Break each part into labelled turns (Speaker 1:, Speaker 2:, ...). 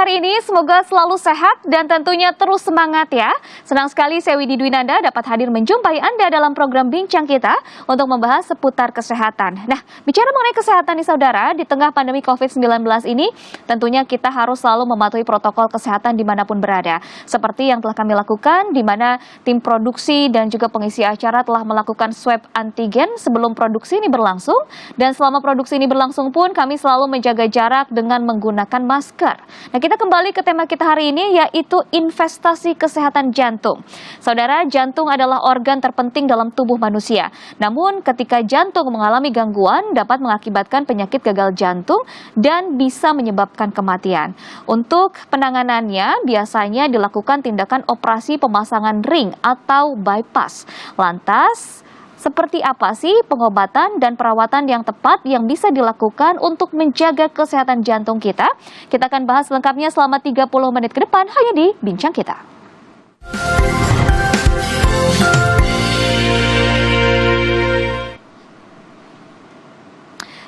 Speaker 1: hari ini semoga selalu sehat dan tentunya terus semangat ya. Senang sekali saya Widi Dwinanda dapat hadir menjumpai Anda dalam program Bincang Kita untuk membahas seputar kesehatan. Nah, bicara mengenai kesehatan nih saudara, di tengah pandemi COVID-19 ini tentunya kita harus selalu mematuhi protokol kesehatan dimanapun berada. Seperti yang telah kami lakukan, di mana tim produksi dan juga pengisi acara telah melakukan swab antigen sebelum produksi ini berlangsung. Dan selama produksi ini berlangsung pun kami selalu menjaga jarak dengan menggunakan masker. Nah, kita kembali ke tema kita hari ini, yaitu investasi kesehatan jantung. Saudara, jantung adalah organ terpenting dalam tubuh manusia. Namun, ketika jantung mengalami gangguan, dapat mengakibatkan penyakit gagal jantung dan bisa menyebabkan kematian. Untuk penanganannya, biasanya dilakukan tindakan operasi pemasangan ring atau bypass. Lantas, seperti apa sih pengobatan dan perawatan yang tepat yang bisa dilakukan untuk menjaga kesehatan jantung kita? Kita akan bahas lengkapnya selama 30 menit ke depan hanya di Bincang Kita.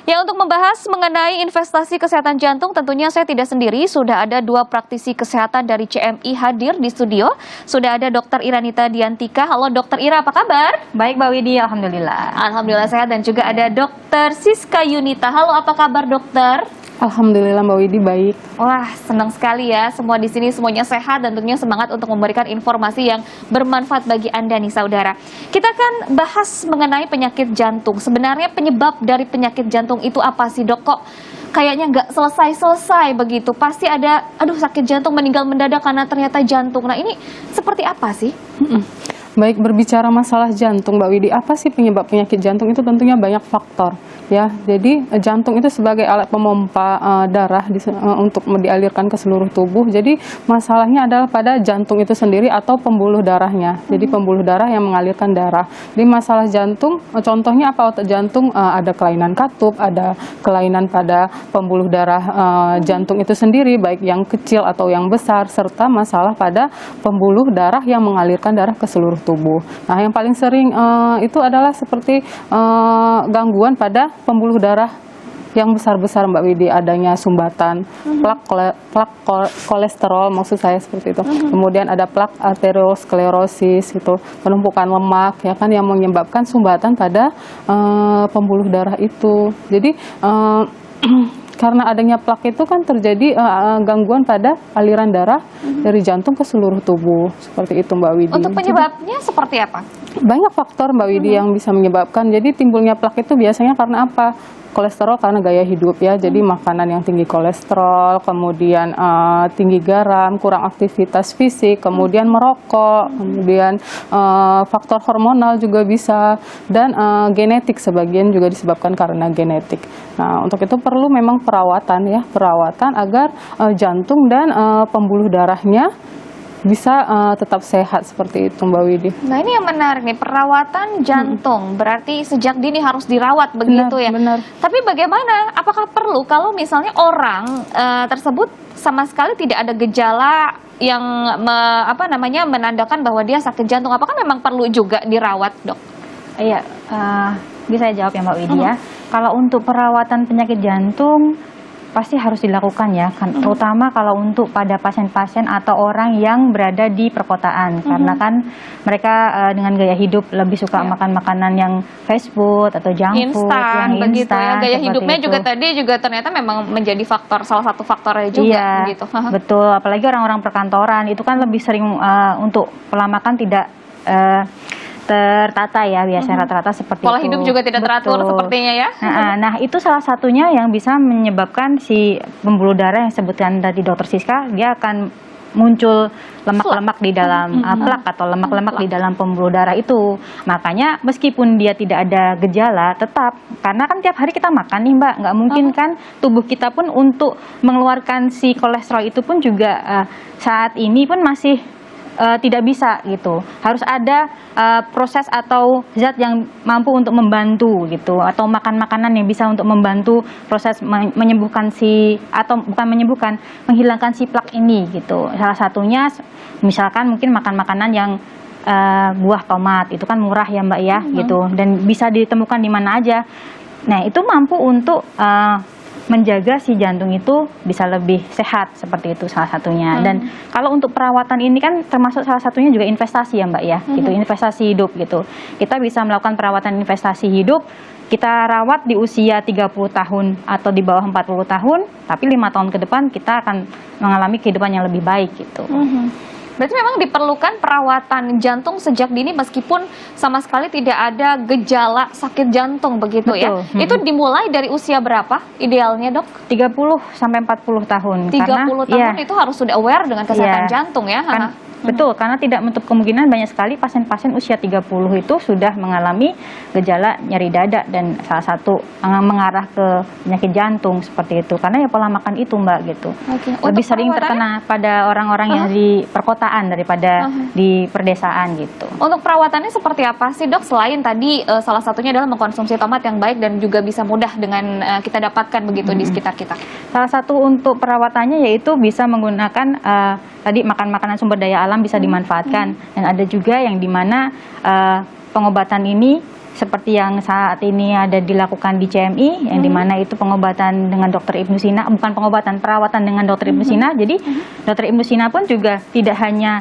Speaker 1: Ya, untuk membahas mengenai investasi kesehatan jantung, tentunya saya tidak sendiri. Sudah ada dua praktisi kesehatan dari CMI hadir di studio. Sudah ada Dr. Iranita Diantika. Halo Dr. Ira, apa kabar?
Speaker 2: Baik Mbak Widi, Alhamdulillah.
Speaker 1: Alhamdulillah sehat. Dan juga ada Dr. Siska Yunita. Halo, apa kabar dokter?
Speaker 2: Alhamdulillah Mbak Widi, baik.
Speaker 1: Wah, senang sekali ya. Semua di sini semuanya sehat dan tentunya semangat untuk memberikan informasi yang bermanfaat bagi Anda nih saudara. Kita akan bahas mengenai penyakit jantung. Sebenarnya penyebab dari penyakit jantung itu apa sih dok? Kok kayaknya nggak selesai-selesai begitu? Pasti ada, sakit jantung meninggal mendadak karena ternyata jantung. Nah, ini seperti apa sih?
Speaker 2: Baik, berbicara masalah jantung Mbak Widi, apa sih penyebab penyakit jantung? Itu tentunya banyak faktor ya. Jadi jantung itu sebagai alat pemompa darah untuk dialirkan ke seluruh tubuh. Jadi masalahnya adalah pada jantung itu sendiri atau pembuluh darahnya. Jadi pembuluh darah yang mengalirkan darah. Di masalah jantung, contohnya apa? Otot jantung ada kelainan katup, ada kelainan pada pembuluh darah jantung itu sendiri, baik yang kecil atau yang besar, serta masalah pada pembuluh darah yang mengalirkan darah ke seluruh tubuh. Nah, yang paling sering itu adalah seperti gangguan pada pembuluh darah yang besar-besar Mbak Widi, adanya sumbatan, plak kolesterol, maksud saya seperti itu. Kemudian ada plak arteriosklerosis, itu penumpukan lemak ya kan, yang menyebabkan sumbatan pada pembuluh darah itu. Jadi karena adanya plak itu kan terjadi gangguan pada aliran darah dari jantung ke seluruh tubuh. Seperti itu Mbak Widi.
Speaker 1: Untuk penyebabnya seperti apa?
Speaker 2: Banyak faktor Mbak Widi yang bisa menyebabkan. Jadi timbulnya plak itu biasanya karena apa? Kolesterol karena gaya hidup ya. Jadi makanan yang tinggi kolesterol, kemudian tinggi garam, kurang aktivitas fisik, kemudian merokok, kemudian faktor hormonal juga bisa, dan genetik sebagian juga disebabkan karena genetik. Nah, untuk itu perlu memang perawatan ya, perawatan agar jantung dan pembuluh darahnya bisa tetap sehat seperti itu Mbak Widi.
Speaker 1: Nah, ini yang menarik nih, perawatan jantung. Berarti sejak dini harus dirawat begitu ya.
Speaker 2: Benar.
Speaker 1: Tapi bagaimana? Apakah perlu kalau misalnya orang tersebut sama sekali tidak ada gejala yang menandakan bahwa dia sakit jantung? Apakah memang perlu juga dirawat, Dok?
Speaker 3: Iya, bisa saya jawab ya Mbak Widi ya. Kalau untuk perawatan penyakit jantung pasti harus dilakukan ya, kan, terutama kalau untuk pada pasien-pasien atau orang yang berada di perkotaan, karena kan mereka dengan gaya hidup lebih suka makan makanan yang fast food atau junk food, yang
Speaker 1: begitu ya. Gaya hidupnya
Speaker 3: itu.
Speaker 1: juga tadi juga ternyata memang menjadi faktor, salah satu faktornya juga.
Speaker 3: Iya,
Speaker 1: begitu.
Speaker 3: Betul, apalagi orang-orang perkantoran itu kan lebih sering untuk pola makan tidak tertata ya, biasanya rata-rata seperti
Speaker 1: pola
Speaker 3: itu.
Speaker 1: hidup juga tidak teratur sepertinya ya.
Speaker 3: Nah, itu salah satunya yang bisa menyebabkan si pembuluh darah yang sebutkan tadi Dokter Siska, dia akan muncul lemak-lemak di dalam plak atau lemak-lemak di dalam pembuluh darah itu. Makanya meskipun dia tidak ada gejala, tetap, karena kan tiap hari kita makan nih Mbak, nggak mungkin kan tubuh kita pun untuk mengeluarkan si kolesterol itu pun juga saat ini pun masih tidak bisa gitu. Harus ada proses atau zat yang mampu untuk membantu gitu, atau makan makanan yang bisa untuk membantu proses menyembuhkan atau bukan menyembuhkan, menghilangkan si plak ini gitu. Salah satunya misalkan mungkin makan makanan yang buah tomat, itu kan murah ya Mbak ya gitu, dan bisa ditemukan di mana aja. Nah, itu mampu untuk menjaga si jantung itu bisa lebih sehat, seperti itu salah satunya. Dan kalau untuk perawatan ini kan termasuk salah satunya juga investasi ya Mbak ya, gitu, investasi hidup gitu. Kita bisa melakukan perawatan investasi hidup, kita rawat di usia 30 tahun atau di bawah 40 tahun, tapi 5 tahun ke depan kita akan mengalami kehidupan yang lebih baik gitu.
Speaker 1: Berarti memang diperlukan perawatan jantung sejak dini meskipun sama sekali tidak ada gejala sakit jantung begitu ya.
Speaker 3: Betul.
Speaker 1: Itu dimulai dari usia berapa idealnya, Dok?
Speaker 3: 30 sampai 40 tahun.
Speaker 1: 30 tahun itu harus sudah aware dengan kesehatan jantung ya.
Speaker 3: Betul, karena tidak menutup kemungkinan banyak sekali pasien-pasien usia 30 itu sudah mengalami gejala nyeri dada dan salah satu mengarah ke penyakit jantung seperti itu. Karena ya pola makan itu Mbak gitu. Lebih sering terkena pada orang-orang yang di perkotaan daripada di perdesaan gitu.
Speaker 1: Untuk perawatannya seperti apa sih Dok? Selain tadi salah satunya adalah mengkonsumsi tomat yang baik dan juga bisa mudah dengan kita dapatkan begitu di sekitar kita.
Speaker 3: Salah satu untuk perawatannya yaitu bisa menggunakan tadi makan makanan sumber daya alam bisa dimanfaatkan, dan ada juga yang dimana pengobatan ini seperti yang saat ini ada dilakukan di CMI, yang dimana itu pengobatan dengan Dokter Ibnu Sina, bukan pengobatan, perawatan dengan Dokter Ibnu Sina. Jadi Dokter Ibnu Sina pun juga tidak hanya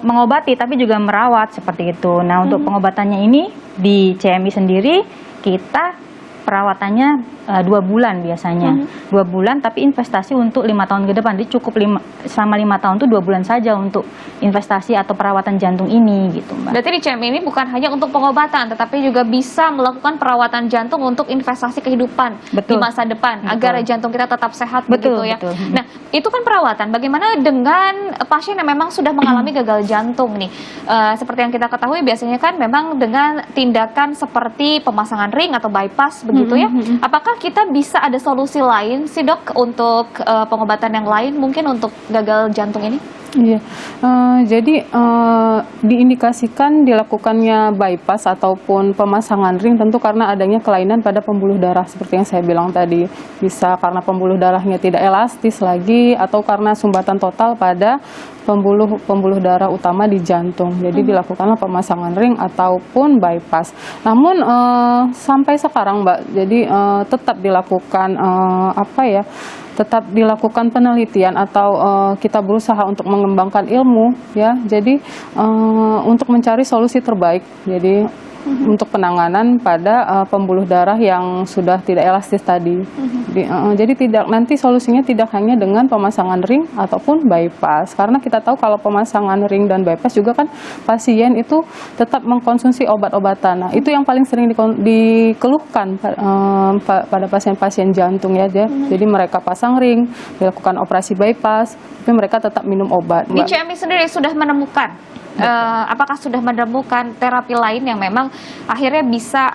Speaker 3: mengobati tapi juga merawat seperti itu. Nah untuk pengobatannya ini di CMI sendiri kita perawatannya 2 bulan biasanya, 2 bulan tapi investasi untuk 5 tahun ke depan. Jadi cukup selama 5 tahun itu 2 bulan saja untuk investasi atau perawatan jantung ini gitu Mbak.
Speaker 1: Berarti di CMI ini bukan hanya untuk pengobatan tetapi juga bisa melakukan perawatan jantung untuk investasi kehidupan di masa depan agar jantung kita tetap sehat begitu ya. Nah itu kan perawatan, bagaimana dengan pasien yang memang sudah mengalami gagal jantung nih? Seperti yang kita ketahui biasanya kan memang dengan tindakan seperti pemasangan ring atau bypass begitu ya. Apakah kita bisa ada solusi lain sih Dok untuk pengobatan yang lain mungkin untuk gagal jantung ini?
Speaker 2: Iya, jadi diindikasikan dilakukannya bypass ataupun pemasangan ring tentu karena adanya kelainan pada pembuluh darah seperti yang saya bilang tadi. Bisa karena pembuluh darahnya tidak elastis lagi atau karena sumbatan total pada pembuluh darah utama di jantung. Jadi dilakukanlah pemasangan ring ataupun bypass. Namun sampai sekarang Mbak, jadi tetap dilakukan tetap dilakukan penelitian atau kita berusaha untuk mengembangkan ilmu ya. Jadi untuk mencari solusi terbaik. Jadi untuk penanganan pada pembuluh darah yang sudah tidak elastis tadi. Jadi nanti solusinya tidak hanya dengan pemasangan ring ataupun bypass. Karena kita tahu kalau pemasangan ring dan bypass juga kan pasien itu tetap mengkonsumsi obat-obatan. Nah, itu yang paling sering dikeluhkan pada pasien-pasien jantung ya. Jadi mereka pasang ring, dilakukan operasi bypass, tapi mereka tetap minum obat.
Speaker 1: Di CMI sendiri sudah menemukan apakah sudah menemukan terapi lain yang memang akhirnya bisa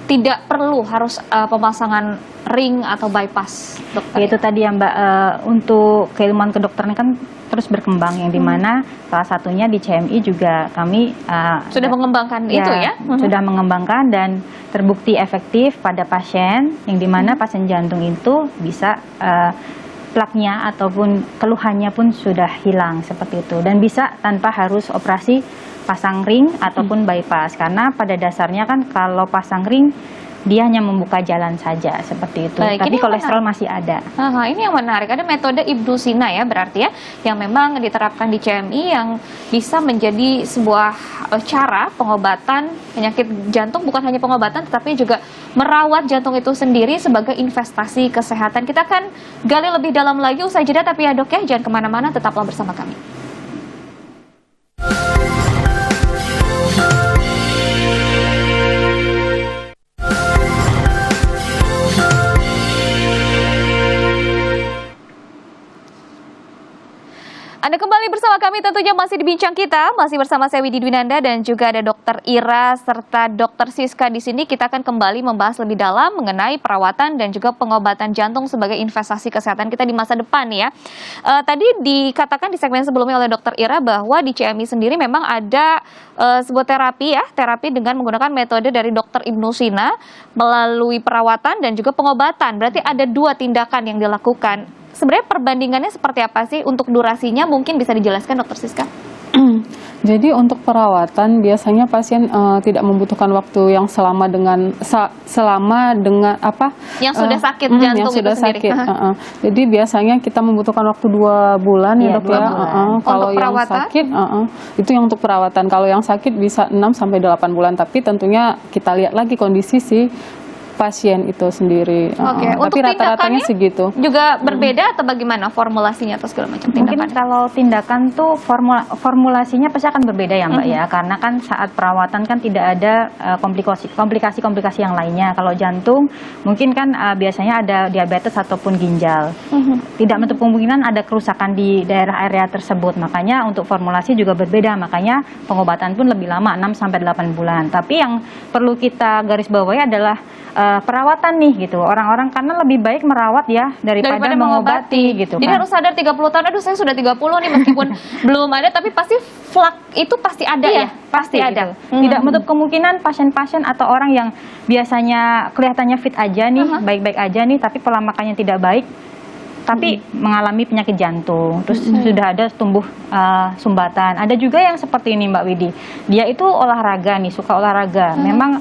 Speaker 1: tidak perlu harus pemasangan ring atau bypass, Dokter?
Speaker 3: Itu tadi ya Mbak, untuk keilmuan kedokteran kan terus berkembang, yang dimana salah satunya di CMI juga kami
Speaker 1: sudah mengembangkan itu ya?
Speaker 3: Sudah mengembangkan dan terbukti efektif pada pasien, yang dimana pasien jantung itu bisa plaknya ataupun keluhannya pun sudah hilang seperti itu, dan bisa tanpa harus operasi pasang ring ataupun bypass, karena pada dasarnya kan kalau pasang ring dia hanya membuka jalan saja seperti itu.
Speaker 1: Baik,
Speaker 3: tapi kolesterol masih ada.
Speaker 1: Ini yang menarik, ada metode Ibnu Sina ya berarti ya, yang memang diterapkan di CMI yang bisa menjadi sebuah cara pengobatan penyakit jantung, bukan hanya pengobatan tetapi juga merawat jantung itu sendiri sebagai investasi kesehatan. Kita akan gali lebih dalam lagi usai jeda, tapi ya Dok ya jangan kemana-mana, tetaplah bersama kami. Anda kembali bersama kami, tentunya masih di Bincang Kita, masih bersama saya Widi Dwinanda dan juga ada Dokter Ira serta Dokter Siska di sini. Kita akan kembali membahas lebih dalam mengenai perawatan dan juga pengobatan jantung sebagai investasi kesehatan kita di masa depan ya. Tadi dikatakan di segmen sebelumnya oleh Dokter Ira bahwa di CMI sendiri memang ada sebuah terapi ya, terapi dengan menggunakan metode dari Dokter Ibnu Sina melalui perawatan dan juga pengobatan. Berarti ada 2 tindakan yang dilakukan. Sebenarnya perbandingannya seperti apa sih untuk durasinya? Mungkin bisa dijelaskan Dokter Siska?
Speaker 2: Jadi untuk perawatan biasanya pasien tidak membutuhkan waktu yang selama dengan apa?
Speaker 1: Yang sudah sakit
Speaker 2: yang
Speaker 1: jantung
Speaker 2: sudah
Speaker 1: itu sendiri.
Speaker 2: sakit. Jadi biasanya kita membutuhkan waktu 2 bulan
Speaker 3: Iya,
Speaker 2: ya dok
Speaker 3: 2
Speaker 2: ya.
Speaker 3: bulan.
Speaker 2: Kalau
Speaker 1: Untuk
Speaker 2: yang
Speaker 1: perawatan?
Speaker 2: sakit, itu yang untuk perawatan. Kalau yang sakit bisa 6 sampai 8 bulan. Tapi tentunya kita lihat lagi kondisi si pasien itu sendiri.
Speaker 1: Oke,
Speaker 2: Tapi
Speaker 1: untuk
Speaker 2: rata-ratanya
Speaker 1: tindakannya
Speaker 2: segitu.
Speaker 1: juga berbeda atau bagaimana formulasinya atau segala macam
Speaker 3: Mungkin
Speaker 1: tindakan?
Speaker 3: kalau tindakan tuh formulasinya pasti akan berbeda ya Mbak ya, karena kan saat perawatan kan tidak ada komplikasi yang lainnya. Kalau jantung mungkin kan biasanya ada diabetes ataupun ginjal. Tidak menutup kemungkinan ada kerusakan di daerah area tersebut. Makanya untuk formulasi juga berbeda. Makanya pengobatan pun lebih lama 6 sampai 8 bulan. Tapi yang perlu kita garis bawahi adalah perawatan nih gitu. Orang-orang karena lebih baik merawat ya daripada mengobati gitu
Speaker 1: Jadi
Speaker 3: kan.
Speaker 1: harus sadar 30 tahun, aduh saya sudah 30 nih meskipun belum ada, tapi pasti flak itu pasti ada
Speaker 3: Iya,
Speaker 1: ya? Pasti ada.
Speaker 3: gitu. Tidak menutup kemungkinan pasien-pasien atau orang yang biasanya kelihatannya fit aja nih, baik-baik aja nih, tapi pola makannya tidak baik, tapi mengalami penyakit jantung, terus sudah ada tumbuh sumbatan. Ada juga yang seperti ini Mbak Widi, dia itu olahraga nih, suka olahraga, memang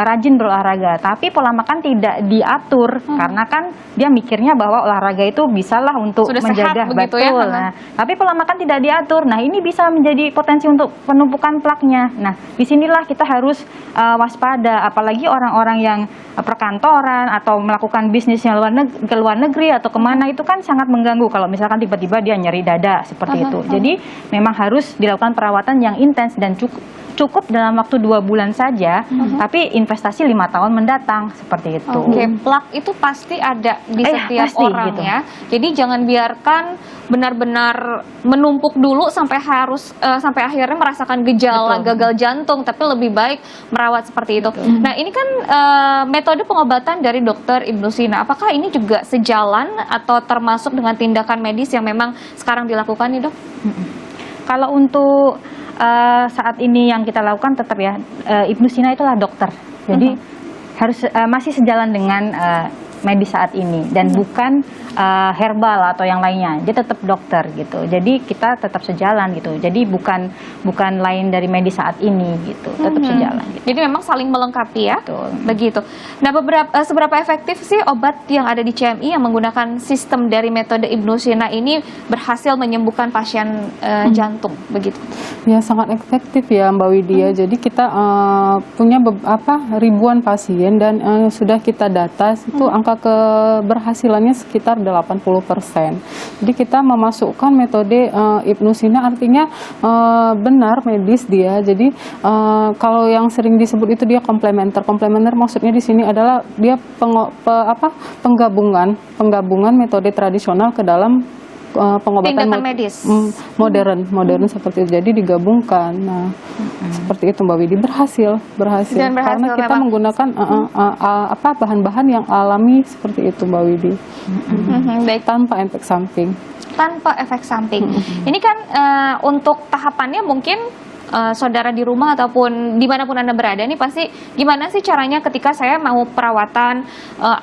Speaker 3: rajin berolahraga, tapi pola makan tidak diatur karena kan dia mikirnya bahwa olahraga itu bisalah untuk
Speaker 1: Sudah sehat
Speaker 3: menjaga
Speaker 1: begitu ya.
Speaker 3: betul. Nah, tapi pola makan tidak diatur. Nah, ini bisa menjadi potensi untuk penumpukan plaknya. Nah, disinilah kita harus waspada, apalagi orang-orang yang perkantoran atau melakukan bisnisnya ke luar negeri atau kemana, itu kan sangat mengganggu kalau misalkan tiba-tiba dia nyeri dada seperti itu. Jadi memang harus dilakukan perawatan yang intens dan cukup dalam waktu 2 bulan saja, tapi investasi 5 tahun mendatang seperti itu.
Speaker 1: Oke, plak itu pasti ada di setiap
Speaker 3: pasti,
Speaker 1: orang
Speaker 3: gitu.
Speaker 1: ya. Jadi jangan biarkan benar-benar menumpuk dulu sampai sampai akhirnya merasakan gejala gagal jantung, tapi lebih baik merawat seperti itu. Nah, ini kan metode pengobatan dari Dokter Ibnu Sina. Apakah ini juga sejalan atau termasuk dengan tindakan medis yang memang sekarang dilakukan nih, Dok?
Speaker 3: Kalau untuk saat ini yang kita lakukan tetap ya, Ibnu Sina itulah dokter, jadi harus masih sejalan dengan medis saat ini dan bukan herbal atau yang lainnya. Dia tetap dokter gitu. Jadi kita tetap sejalan gitu. Jadi bukan lain dari medis saat ini gitu. Tetap sejalan gitu.
Speaker 1: Jadi memang saling melengkapi ya.
Speaker 3: Betul.
Speaker 1: Begitu. Nah, seberapa efektif sih obat yang ada di CMI yang menggunakan sistem dari metode Ibnu Sina ini berhasil menyembuhkan pasien jantung begitu?
Speaker 2: Ya sangat efektif ya Mbak Widya. Jadi kita punya ribuan pasien dan sudah kita data itu angka keberhasilannya sekitar 80%. Jadi kita memasukkan metode Ibnu Sina artinya benar medis dia. Jadi kalau yang sering disebut itu dia komplementer. Komplementer maksudnya di sini adalah dia penggabungan metode tradisional ke dalam pengobatan
Speaker 1: Tindakan medis
Speaker 2: modern seperti itu. Jadi digabungkan. Nah, seperti itu Mbak Widi, berhasil.
Speaker 1: Dan berhasil
Speaker 2: Karena kita
Speaker 1: memang.
Speaker 2: menggunakan bahan-bahan yang alami seperti itu Mbak Widi.
Speaker 1: Baik,
Speaker 2: Tanpa efek samping.
Speaker 1: tanpa efek samping. Ini kan untuk tahapannya mungkin saudara di rumah ataupun dimanapun Anda berada nih pasti gimana sih caranya ketika saya mau perawatan,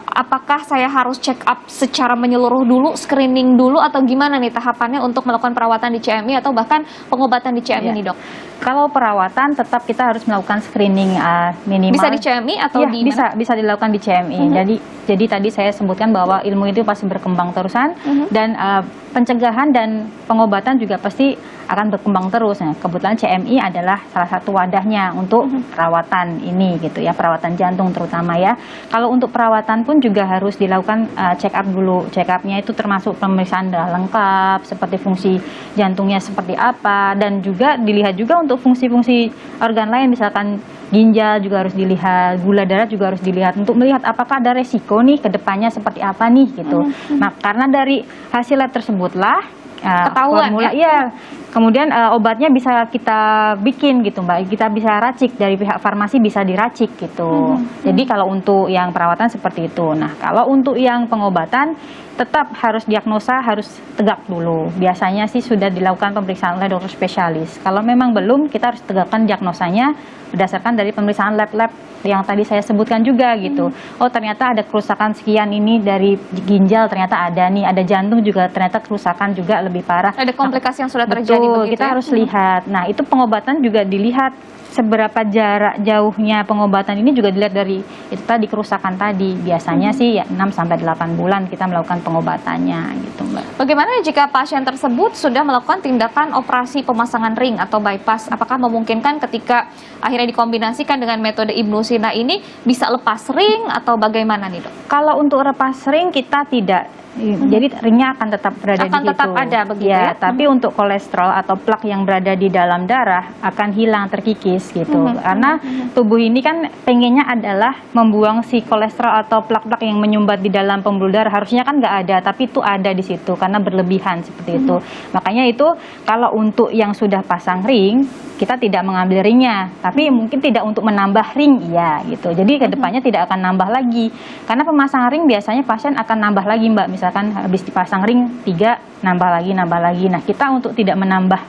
Speaker 1: apakah saya harus check up secara menyeluruh dulu, screening dulu, atau gimana nih tahapannya untuk melakukan perawatan di CMI atau bahkan pengobatan di CMI nih, Dok?
Speaker 3: Kalau perawatan tetap kita harus melakukan screening minimal.
Speaker 1: Bisa di CMI atau
Speaker 3: Ya,
Speaker 1: di mana?
Speaker 3: bisa dilakukan di CMI. Jadi tadi saya sebutkan bahwa ilmu itu pasti berkembang terusan dan pencegahan dan pengobatan juga pasti akan berkembang terus. Nah, kebetulan CMI adalah salah satu wadahnya untuk perawatan ini gitu ya, perawatan jantung terutama ya. Kalau untuk perawatan pun juga harus dilakukan check up dulu. Check up-nya itu termasuk pemeriksaan darah lengkap, seperti fungsi jantungnya seperti apa, dan juga dilihat juga untuk fungsi-fungsi organ lain, misalkan ginjal juga harus dilihat, gula darah juga harus dilihat untuk melihat apakah ada resiko nih ke depannya seperti apa nih gitu. Nah, karena dari hasil lab tersebutlah
Speaker 1: ketahuan
Speaker 3: formula, ya. Kemudian obatnya bisa kita bikin gitu Mbak, kita bisa racik dari pihak farmasi, bisa diracik gitu. Jadi kalau untuk yang perawatan seperti itu. Nah, kalau untuk yang pengobatan tetap harus diagnosa, harus tegak dulu. Biasanya sih sudah dilakukan pemeriksaan oleh dokter spesialis. Kalau memang belum, kita harus tegakkan diagnosanya berdasarkan dari pemeriksaan lab-lab yang tadi saya sebutkan juga gitu. Oh, ternyata ada kerusakan sekian ini dari ginjal, ternyata ada nih, ada jantung juga ternyata kerusakan juga lebih parah.
Speaker 1: Ada komplikasi yang sudah terjadi
Speaker 3: Betul,
Speaker 1: begitu
Speaker 3: kita
Speaker 1: ya?
Speaker 3: harus lihat. Nah, itu pengobatan juga dilihat seberapa jarak jauhnya pengobatan ini juga dilihat dari itu tadi kerusakan tadi. Biasanya sih ya 6 sampai 8 bulan kita melakukan pengobatannya gitu, Mbak.
Speaker 1: Bagaimana jika pasien tersebut sudah melakukan tindakan operasi pemasangan ring atau bypass? Apakah memungkinkan ketika akhirnya dikombinasikan dengan metode Ibnu Sina ini bisa lepas ring atau bagaimana nih, Dok?
Speaker 3: Kalau untuk lepas ring kita tidak. Jadi ringnya akan tetap berada
Speaker 1: Akan
Speaker 3: di situ.
Speaker 1: tetap ada begitu ya?
Speaker 3: Tapi untuk kolesterol atau plak yang berada di dalam darah akan hilang, terkikis gitu. Karena tubuh ini kan pengennya adalah membuang si kolesterol atau plak-plak yang menyumbat di dalam pembuluh darah. Harusnya kan nggak ada, tapi itu ada di situ karena berlebihan seperti itu. Makanya itu kalau untuk yang sudah pasang ring, kita tidak mengambil ringnya, tapi mungkin tidak untuk menambah ring, ya gitu. Jadi kedepannya tidak akan nambah lagi. Karena pemasangan ring biasanya pasien akan nambah lagi, Mbak. Misalkan habis dipasang ring 3, nambah lagi. Nah, kita untuk tidak menambah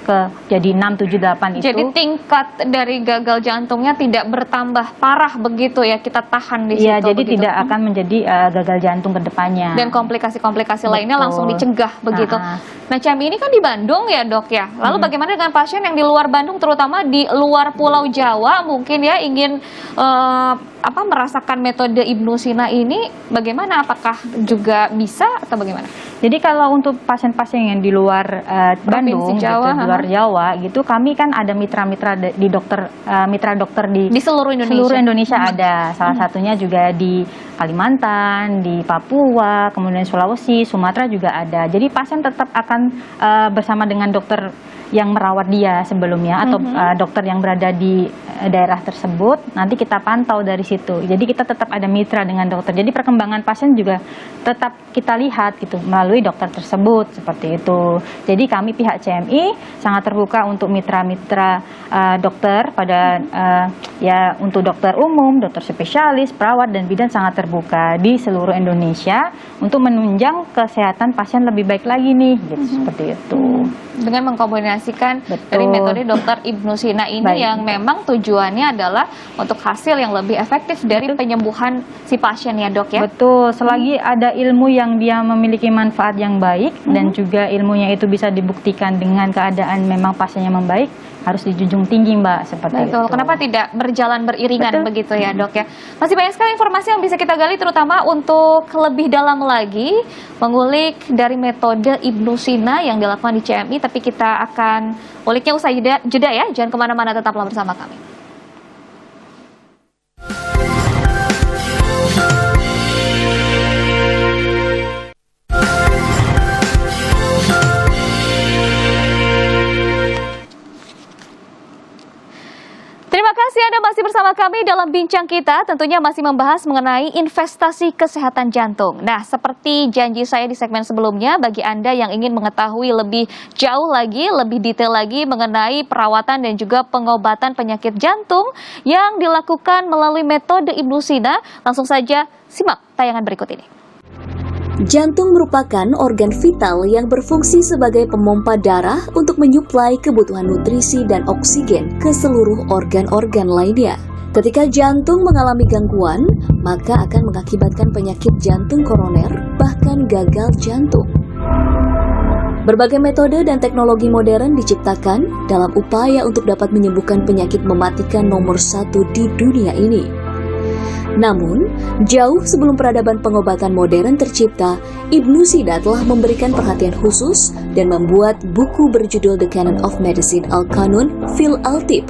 Speaker 3: ke jadi 6, 7, 8 itu.
Speaker 1: Jadi tingkat dari gagal jantungnya tidak bertambah parah begitu ya, kita tahan di situ.
Speaker 3: Iya, jadi
Speaker 1: begitu.
Speaker 3: tidak akan menjadi gagal jantung ke depannya.
Speaker 1: Dan komplikasi-komplikasi lainnya langsung dicegah begitu. Nah, CMI ini kan di Bandung ya, Dok ya. Lalu bagaimana dengan pasien yang di luar Bandung, terutama di luar Pulau Jawa, mungkin ya ingin merasakan metode Ibnu Sina ini, bagaimana? Apakah juga bisa atau bagaimana?
Speaker 3: Jadi kalau untuk pasien-pasien yang di luar Bandung,
Speaker 1: Jawa,
Speaker 3: gitu, di luar Jawa, gitu, kami kan ada mitra-mitra di dokter, mitra dokter di
Speaker 1: seluruh Indonesia.
Speaker 3: Seluruh Indonesia ada. Salah satunya juga di Kalimantan, di Papua, kemudian Sulawesi, Sumatera juga ada. Jadi pasien tetap akan bersama dengan dokter yang merawat dia sebelumnya atau dokter yang berada di daerah tersebut, nanti kita pantau dari situ. Jadi kita tetap ada mitra dengan dokter. Jadi perkembangan pasien juga tetap kita lihat gitu melalui dokter tersebut, seperti itu. Jadi kami pihak CMI sangat terbuka untuk mitra-mitra dokter pada ya untuk dokter umum, dokter spesialis, perawat dan bidan sangat terbuka di seluruh Indonesia untuk menunjang kesehatan pasien lebih baik lagi nih, gitu, seperti itu.
Speaker 1: Dengan mengkombinasikan
Speaker 3: Betul.
Speaker 1: dari metode Dokter Ibnu Sina ini yang memang tujuannya adalah untuk hasil yang lebih efektif dari penyembuhan si pasien ya, Dok ya.
Speaker 3: Betul, selagi ada ilmu yang dia memiliki manfaat yang baik dan juga ilmunya itu bisa dibuktikan dengan keadaan memang pasiennya membaik, harus dijunjung tinggi, Mbak, seperti
Speaker 1: Betul.
Speaker 3: itu.
Speaker 1: Kenapa tidak berjalan beriringan begitu ya, Dok ya? Masih banyak sekali informasi yang bisa kita gali, terutama untuk lebih dalam lagi mengulik dari metode Ibnu Sina yang dilakukan di CMI. Tapi kita akan uliknya usai jeda ya. Jangan kemana-mana, tetaplah bersama kami. Terima kasih Anda masih bersama kami dalam bincang kita, tentunya masih membahas mengenai investasi kesehatan jantung. Nah, seperti janji saya di segmen sebelumnya, bagi Anda yang ingin mengetahui lebih jauh lagi, lebih detail lagi mengenai perawatan dan juga pengobatan penyakit jantung yang dilakukan melalui metode Ibnu Sina, langsung saja simak tayangan berikut ini.
Speaker 4: Jantung merupakan organ vital yang berfungsi sebagai pemompa darah untuk menyuplai kebutuhan nutrisi dan oksigen ke seluruh organ-organ lainnya. Ketika jantung mengalami gangguan, maka akan mengakibatkan penyakit jantung koroner, bahkan gagal jantung. Berbagai metode dan teknologi modern diciptakan dalam upaya untuk dapat menyembuhkan penyakit mematikan nomor 1 di dunia ini. Namun, jauh sebelum peradaban pengobatan modern tercipta, Ibnu Sina telah memberikan perhatian khusus dan membuat buku berjudul The Canon of Medicine Al-Qanun fil Al-Tib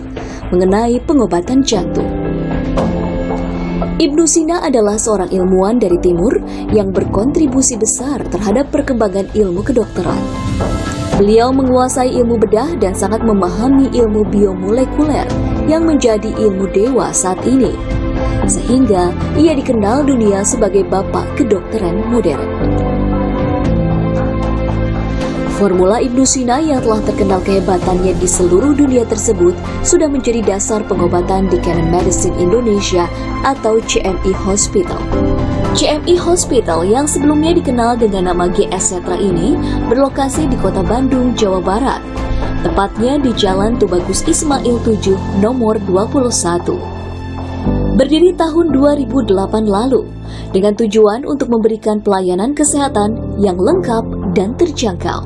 Speaker 4: mengenai pengobatan jantung. Ibnu Sina adalah seorang ilmuwan dari timur yang berkontribusi besar terhadap perkembangan ilmu kedokteran. Beliau menguasai ilmu bedah dan sangat memahami ilmu biomolekuler yang menjadi ilmu dewa saat ini. Sehingga ia dikenal dunia sebagai bapak kedokteran modern. Formula Ibnu Sina yang telah terkenal kehebatannya di seluruh dunia tersebut sudah menjadi dasar pengobatan di Canon Medicine Indonesia atau CMI Hospital. CMI Hospital yang sebelumnya dikenal dengan nama GS Setra ini berlokasi di Kota Bandung, Jawa Barat. Tepatnya di Jalan Tubagus Ismail 7, nomor 21. Berdiri tahun 2008 lalu, dengan tujuan untuk memberikan pelayanan kesehatan yang lengkap dan terjangkau.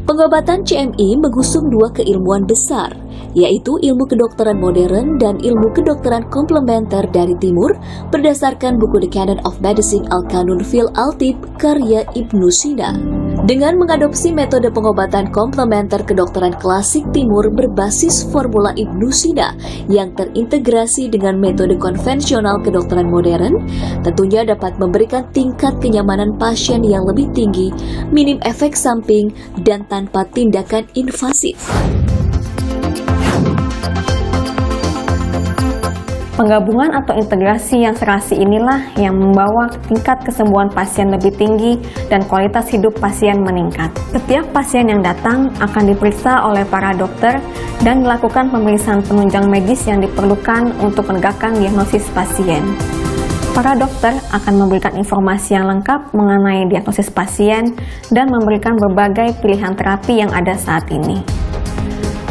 Speaker 4: Pengobatan CMI mengusung dua keilmuan besar, yaitu ilmu kedokteran modern dan ilmu kedokteran komplementer dari timur berdasarkan buku The Canon of Medicine Al-Qanun fil Al-Tib karya Ibnu Sina. Dengan mengadopsi metode pengobatan komplementer kedokteran klasik timur berbasis formula Ibnu Sina yang terintegrasi dengan metode konvensional kedokteran modern, tentunya dapat memberikan tingkat kenyamanan pasien yang lebih tinggi, minim efek samping, dan tanpa tindakan invasif.
Speaker 5: Penggabungan atau integrasi yang serasi inilah yang membawa tingkat kesembuhan pasien lebih tinggi dan kualitas hidup pasien meningkat. Setiap pasien yang datang akan diperiksa oleh para dokter dan dilakukan pemeriksaan penunjang medis yang diperlukan untuk menegakkan diagnosis pasien. Para dokter akan memberikan informasi yang lengkap mengenai diagnosis pasien dan memberikan berbagai pilihan terapi yang ada saat ini.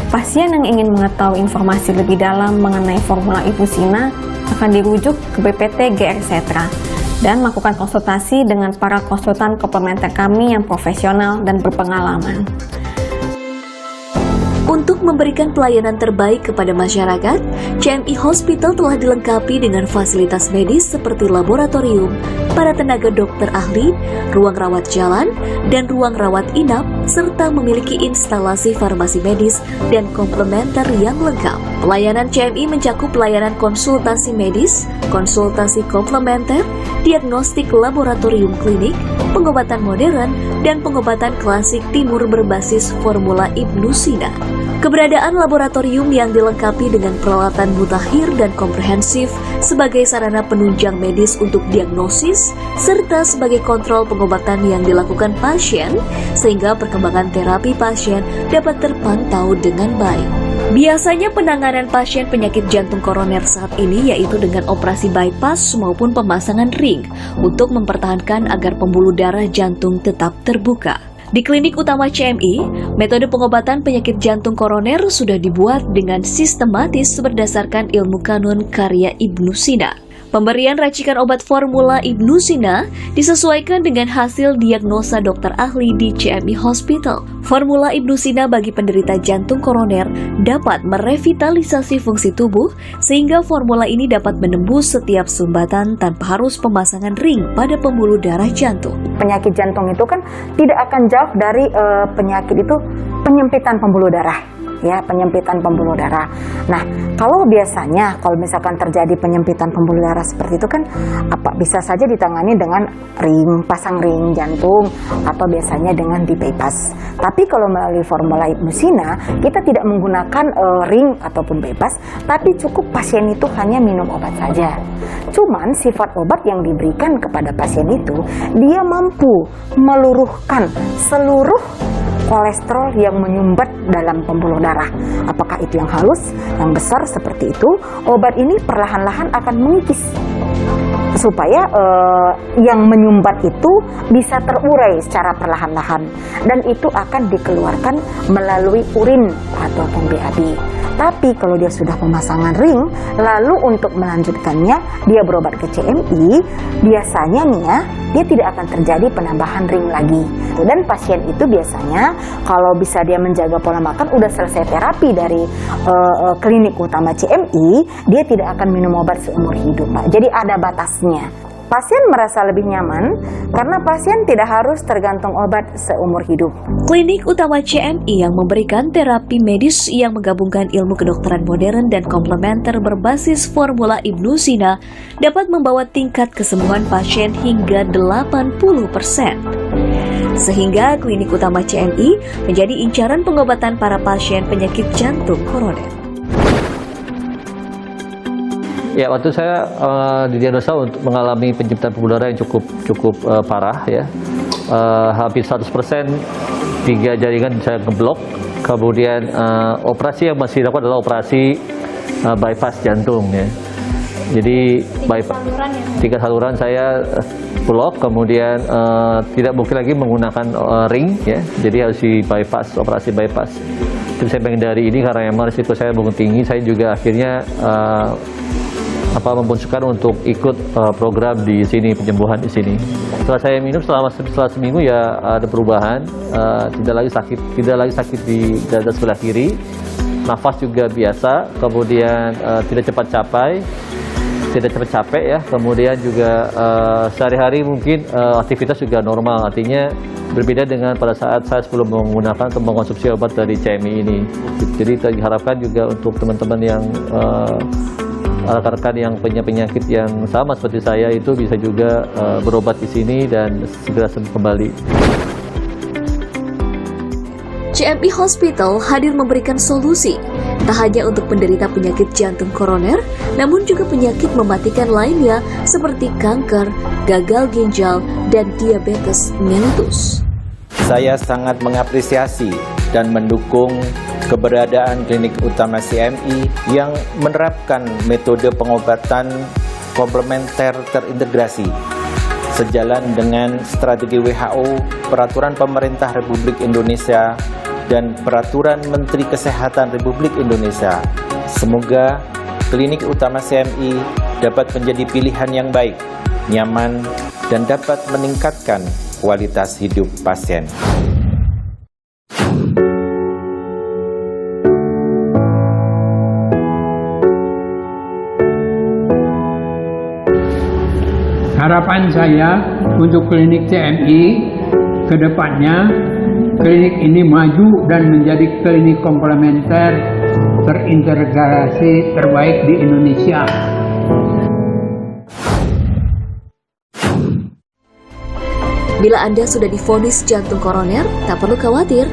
Speaker 5: Pasien yang ingin mengetahui informasi lebih dalam mengenai formula Ibnu Sina akan dirujuk ke BPT GR Setra dan melakukan konsultasi dengan para konsultan komplementer kami yang profesional dan berpengalaman.
Speaker 4: Untuk memberikan pelayanan terbaik kepada masyarakat, CMI Hospital telah dilengkapi dengan fasilitas medis seperti laboratorium, para tenaga dokter ahli, ruang rawat jalan, dan ruang rawat inap, serta memiliki instalasi farmasi medis dan komplementer yang lengkap. Pelayanan CMI mencakup pelayanan konsultasi medis, konsultasi komplementer, diagnostik laboratorium klinik, pengobatan modern, dan pengobatan klasik timur berbasis formula Ibnu Sina. Keberadaan laboratorium yang dilengkapi dengan peralatan mutakhir dan komprehensif sebagai sarana penunjang medis untuk diagnosis, serta sebagai kontrol pengobatan yang dilakukan pasien, sehingga perkembangan terapi pasien dapat terpantau dengan baik. Biasanya penanganan pasien penyakit jantung koroner saat ini yaitu dengan operasi bypass maupun pemasangan ring untuk mempertahankan agar pembuluh darah jantung tetap terbuka. Di klinik utama CMI, metode pengobatan penyakit jantung koroner sudah dibuat dengan sistematis berdasarkan ilmu kanun karya Ibnu Sina. Pemberian racikan obat formula Ibnu Sina disesuaikan dengan hasil diagnosa dokter ahli di CMI Hospital. Formula Ibnu Sina bagi penderita jantung koroner dapat merevitalisasi fungsi tubuh sehingga formula ini dapat menembus setiap sumbatan tanpa harus pemasangan ring pada pembuluh darah jantung.
Speaker 6: Penyakit jantung itu kan tidak akan jauh dari penyakit itu penyempitan pembuluh darah. Ya, penyempitan pembuluh darah. Nah, kalau biasanya kalau misalkan terjadi penyempitan pembuluh darah seperti itu kan bisa saja ditangani dengan pasang ring jantung atau biasanya dengan di bypass. Tapi kalau melalui formula Ibnu Sina, kita tidak menggunakan ring ataupun bypass, tapi cukup pasien itu hanya minum obat saja. Cuman sifat obat yang diberikan kepada pasien itu, dia mampu meluruhkan seluruh kolesterol yang menyumbat dalam pembuluh darah. Apakah itu yang halus, yang besar seperti itu, obat ini perlahan-lahan akan mengikis supaya yang menyumbat itu bisa terurai secara perlahan-lahan dan itu akan dikeluarkan melalui urin ataupun BAB. Tapi kalau dia sudah pemasangan ring, lalu untuk melanjutkannya dia berobat ke CMI, biasanya nih ya, dia tidak akan terjadi penambahan ring lagi. Dan pasien itu biasanya kalau bisa dia menjaga pola makan, udah selesai terapi dari klinik utama CMI, dia tidak akan minum obat seumur hidup, Pak. Jadi ada batasnya. Pasien merasa lebih nyaman karena pasien tidak harus tergantung obat seumur hidup.
Speaker 4: Klinik utama CMI yang memberikan terapi medis yang menggabungkan ilmu kedokteran modern dan komplementer berbasis formula Ibnu Sina dapat membawa tingkat kesembuhan pasien hingga 80%. Sehingga klinik utama CMI menjadi incaran pengobatan para pasien penyakit jantung koroner.
Speaker 7: Ya, waktu saya didiagnosa untuk mengalami penyempitan pembuluh darah yang cukup parah ya. Hampir 100% 3 jaringan saya ngeblok. Kemudian operasi yang masih dilakukan adalah operasi bypass jantung ya. Jadi bypass 3 saluran saya blok, kemudian tidak mungkin lagi menggunakan ring ya. Jadi harus di bypass, operasi bypass. Jadi saya menghindari ini karena memang risiko saya begitu tinggi. Saya juga akhirnya membunsukan untuk ikut program di sini, penyembuhan di sini. Setelah saya minum setelah seminggu ya ada perubahan, tidak lagi sakit di dada sebelah kiri, nafas juga biasa, kemudian tidak cepat capek ya, kemudian juga sehari-hari mungkin aktivitas juga normal, artinya berbeda dengan pada saat saya sebelum menggunakan atau mengkonsumsi obat dari CMI ini. Jadi diharapkan juga untuk teman-teman yang rekan-rekan yang punya penyakit yang sama seperti saya itu bisa juga berobat di sini dan segera sembuh kembali.
Speaker 4: CMI Hospital hadir memberikan solusi, tak hanya untuk penderita penyakit jantung koroner, namun juga penyakit mematikan lainnya seperti kanker, gagal ginjal, dan diabetes mellitus.
Speaker 8: Saya sangat mengapresiasi dan mendukung keberadaan klinik utama CMI yang menerapkan metode pengobatan komplementer terintegrasi sejalan dengan strategi WHO, peraturan pemerintah Republik Indonesia, dan peraturan Menteri Kesehatan Republik Indonesia. Semoga klinik utama CMI dapat menjadi pilihan yang baik, nyaman, dan dapat meningkatkan kualitas hidup pasien.
Speaker 9: Harapan saya untuk klinik CMI ke depannya, klinik ini maju dan menjadi klinik komplementer terintegrasi terbaik di Indonesia.
Speaker 4: Bila Anda sudah divonis jantung koroner, tak perlu khawatir.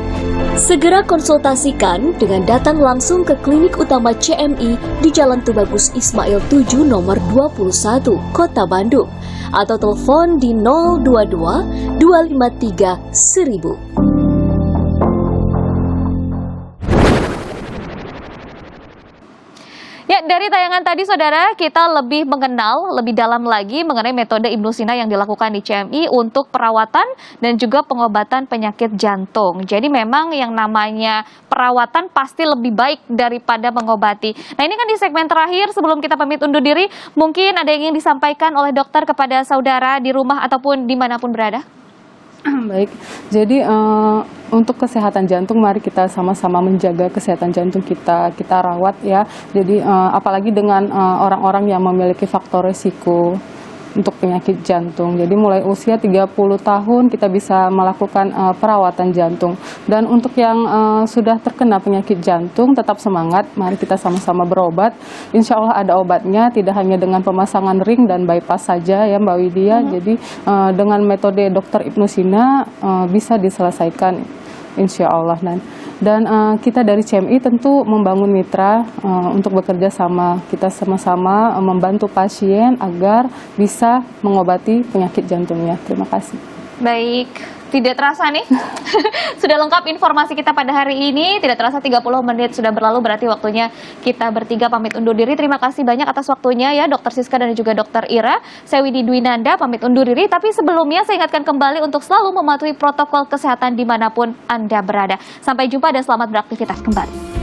Speaker 4: Segera konsultasikan dengan datang langsung ke klinik utama CMI di Jalan Tubagus Ismail 7 nomor 21, Kota Bandung. Atau telepon di 022 253 1000.
Speaker 1: Ya, dari tayangan tadi saudara, kita lebih mengenal lebih dalam lagi mengenai metode Ibnu Sina yang dilakukan di CMI untuk perawatan dan juga pengobatan penyakit jantung. Jadi memang yang namanya perawatan pasti lebih baik daripada mengobati. Nah, ini kan di segmen terakhir sebelum kita pamit undur diri, mungkin ada yang ingin disampaikan oleh dokter kepada saudara di rumah ataupun dimanapun berada?
Speaker 2: Baik, jadi untuk kesehatan jantung mari kita sama-sama menjaga kesehatan jantung kita rawat ya. Jadi apalagi dengan orang-orang yang memiliki faktor risiko untuk penyakit jantung. Jadi mulai usia 30 tahun kita bisa melakukan perawatan jantung. Dan untuk yang sudah terkena penyakit jantung tetap semangat, mari kita sama-sama berobat. Insya Allah ada obatnya, tidak hanya dengan pemasangan ring dan bypass saja ya Mbak Widya. Jadi dengan metode Dr. Ibnu Sina bisa diselesaikan insya Allah. Dan kita dari CMI tentu membangun mitra untuk bekerja sama. Kita sama-sama membantu pasien agar bisa mengobati penyakit jantungnya. Terima kasih.
Speaker 1: Baik, tidak terasa nih. Sudah lengkap informasi kita pada hari ini. Tidak terasa 30 menit sudah berlalu, berarti waktunya kita bertiga pamit undur diri. Terima kasih banyak atas waktunya ya Dr. Siska dan juga Dr. Ira. Saya Widi Dwinanda pamit undur diri, tapi sebelumnya saya ingatkan kembali untuk selalu mematuhi protokol kesehatan dimanapun Anda berada. Sampai jumpa dan selamat beraktivitas kembali.